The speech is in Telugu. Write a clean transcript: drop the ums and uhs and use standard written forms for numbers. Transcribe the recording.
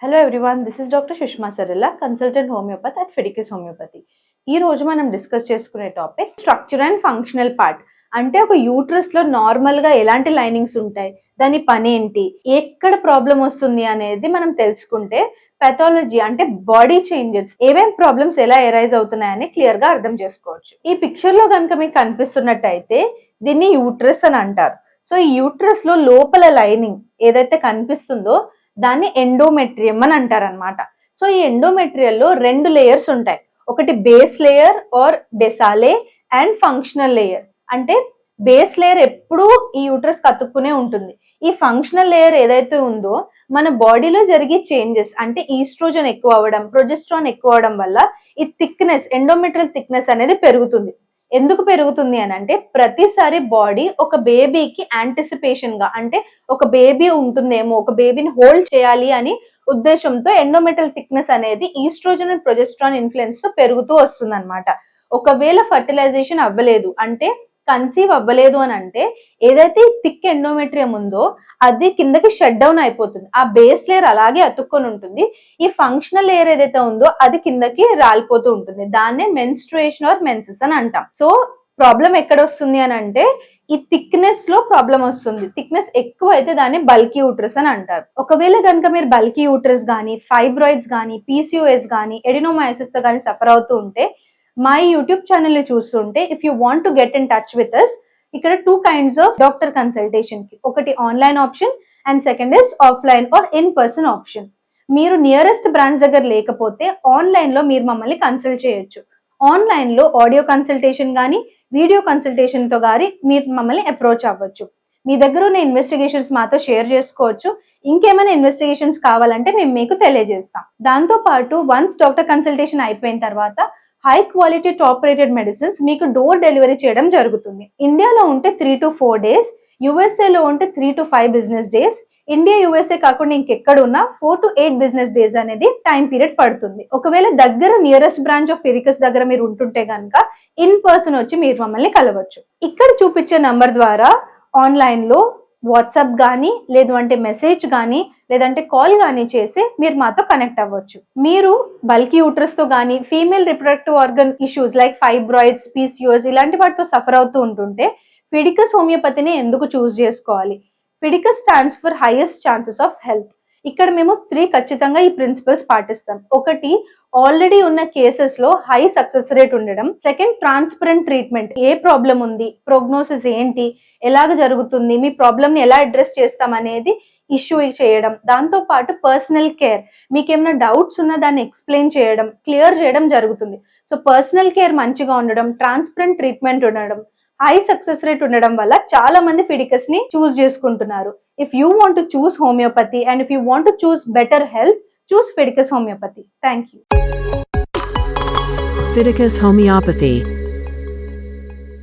Hello everyone, this is Dr. Sushma Sarilla, consultant homeopath at Fidelis Homeopathy. ఈ రోజు మనం డిస్కస్ చేసుకునే topic structure and functional part. అంటే ఒక యూట్రస్ లో నార్మల్ గా ఎలాంటి లైనింగ్స్ ఉంటాయి, దాని పని ఏంటి, ఎక్కడ ప్రాబ్లం వస్తుంది అనేది మనం తెలుసుకుంటే పెథాలజీ అంటే బాడీ చేంజెస్ ఏమేం ప్రాబ్లమ్స్ ఎలా ఎరైజ్ అవుతున్నాయని క్లియర్ గా అర్థం చేసుకోవచ్చు. ఈ పిక్చర్ లో కనుక మీకు కనిపిస్తున్నట్టయితే దీన్ని యూట్రస్ అని అంటారు. సో ఈ యూట్రస్ లో లోపల లైనింగ్ ఏదైతే కనిపిస్తుందో దాన్ని ఎండోమెట్రియం అని అంటారనమాట. సో ఈ ఎండోమెట్రియల్ లో రెండు లేయర్స్ ఉంటాయి. ఒకటి base layer or basale and functional layer. అంటే బేస్ లేయర్ ఎప్పుడూ ఈ యూట్రస్ కతుక్కునే ఉంటుంది. ఈ ఫంక్షనల్ లేయర్ ఏదైతే ఉందో మన బాడీలో జరిగే చేంజెస్ అంటే ఈస్ట్రోజన్ ఎక్కువ అవ్వడం, ప్రొజెస్ట్రాన్ ఎక్కువ అవడం వల్ల ఈ థిక్నెస్ ఎండోమెట్రియల్ థిక్నెస్ అనేది పెరుగుతుంది. ఎందుకు పెరుగుతుంది అని అంటే ప్రతిసారి బాడీ ఒక బేబీకి యాంటిసిపేషన్ గా అంటే ఒక బేబీ ఉంటుందేమో, ఒక బేబీని హోల్డ్ చేయాలి అని ఉద్దేశంతో ఎండోమెట్రియల్ థిక్నెస్ అనేది ఈస్ట్రోజన్ అండ్ ప్రొజెస్ట్రాన్ ఇన్ఫ్లుయెన్స్ తో పెరుగుతూ వస్తుంది అనమాట. ఒకవేళ ఫర్టిలైజేషన్ అవ్వలేదు అంటే కన్సీవ్ అవ్వలేదు అని అంటే ఏదైతే థిక్ ఎండోమెట్రియం ఉందో అది కిందకి షట్ డౌన్ అయిపోతుంది. ఆ బేస్ లేయర్ అలాగే అతుక్కొని ఉంటుంది. ఈ ఫంక్షనల్ లేయర్ ఏదైతే ఉందో అది కిందకి రాలిపోతూ ఉంటుంది. దాన్నే మెన్స్ట్రుయేషన్ ఆర్ మెన్సెస్ అని అంటాం. సో ప్రాబ్లం ఎక్కడ వస్తుంది అని అంటే ఈ థిక్నెస్ లో ప్రాబ్లం వస్తుంది. థిక్నెస్ ఎక్కువ అయితే దాన్ని బల్కీ యూట్రస్ అని అంటారు. ఒకవేళ కనుక మీరు బల్కీ యూట్రస్ కానీ, ఫైబ్రాయిడ్స్ కానీ, పీసీఓఎస్ కానీ, ఎడినోమైసిస్ తో కానీ సఫర్ అవుతూ ఉంటే మా యూట్యూబ్ ఛానల్ ని చూస్తుంటే if you want to get in touch with us, ఇక్కడ 2 kinds ఆఫ్ డాక్టర్ కన్సల్టేషన్ కి, ఒకటి online option and second is offline or in person option. మీరు నియరెస్ట్ బ్రాంచ్ దగ్గర లేకపోతే ఆన్లైన్ లో మీరు మమ్మల్ని కన్సల్ట్ చేయొచ్చు. ఆన్లైన్ లో ఆడియో కన్సల్టేషన్ కానీ, వీడియో కన్సల్టేషన్ తో కానీ మీరు మమ్మల్ని అప్రోచ్ అవ్వచ్చు. మీ దగ్గర ఉన్న ఇన్వెస్టిగేషన్స్ మాతో షేర్ చేసుకోవచ్చు. ఇంకేమైనా ఇన్వెస్టిగేషన్స్ కావాలంటే మేము మీకు తెలియజేస్తాం. దాంతో పాటు వన్స్ డాక్టర్ కన్సల్టేషన్ అయిపోయిన తర్వాత high quality top rated medicines మీకు డోర్ డెలివరీ చేయడం జరుగుతుంది. ఇండియాలో ఉంటే 3 to 4 days, యుఎస్ఏలో ఉంటే 3 to 5 business days, India USA కాకుండా ఇంకెక్కడ ఉన్నా 4 to 8 business days అనేది టైం పీరియడ్ పడుతుంది. ఒకవేళ దగ్గర నియరెస్ట్ బ్రాంచ్ ఆఫ్ ఫిడికస్ దగ్గర మీరు ఉంటుంటే కనుక ఇన్ పర్సన్ వచ్చి మీరు మమ్మల్ని కలవచ్చు. ఇక్కడ చూపించే నంబర్ ద్వారా ఆన్లైన్ లో వాట్సాప్ కానీ, లేదు అంటే మెసేజ్ కానీ, లేదంటే కాల్ కానీ చేసి మీరు మాతో కనెక్ట్ అవ్వచ్చు. మీరు బల్కీ యూట్రస్ తో కానీ, female reproductive organ issues like fibroids, PCOS ఇలాంటి వాటితో సఫర్ అవుతూ ఉంటుంటే ఫిడికస్ హోమియోపతిని ఎందుకు చూస్ చేసుకోవాలి? Fidicus stands for highest chances of health. ఇక్కడ మేము 3 ఖచ్చితంగా ఈ ప్రిన్సిపల్స్ పాటిస్తాం. ఒకటి, ఆల్రెడీ ఉన్న కేసెస్ లో హై సక్సెస్ రేట్ ఉండడం. Second, transparent treatment. ఏ ప్రాబ్లం ఉంది, ప్రోగ్నోసిస్ ఏంటి, ఎలాగ జరుగుతుంది, మీ ప్రాబ్లమ్ ని ఎలా అడ్రస్ చేస్తాం అనేది ఇష్యూ చేయడం. దాంతో పాటు పర్సనల్ కేర్, మీకు ఏమైనా డౌట్స్ ఉన్నా దాన్ని ఎక్స్ప్లెయిన్ చేయడం, క్లియర్ చేయడం జరుగుతుంది. సో పర్సనల్ కేర్ మంచిగా ఉండడం, ట్రాన్స్పరెంట్ ట్రీట్మెంట్ ఉండడం, హై సక్సెస్ రేట్ ఉండడం వల్ల చాలా మంది ఫిడికస్ ని చూస్ చేసుకుంటున్నారు. If you want to choose homeopathy and if you want to choose better health, choose Fidelis Homeopathy. Thank you. Fidelis Homeopathy.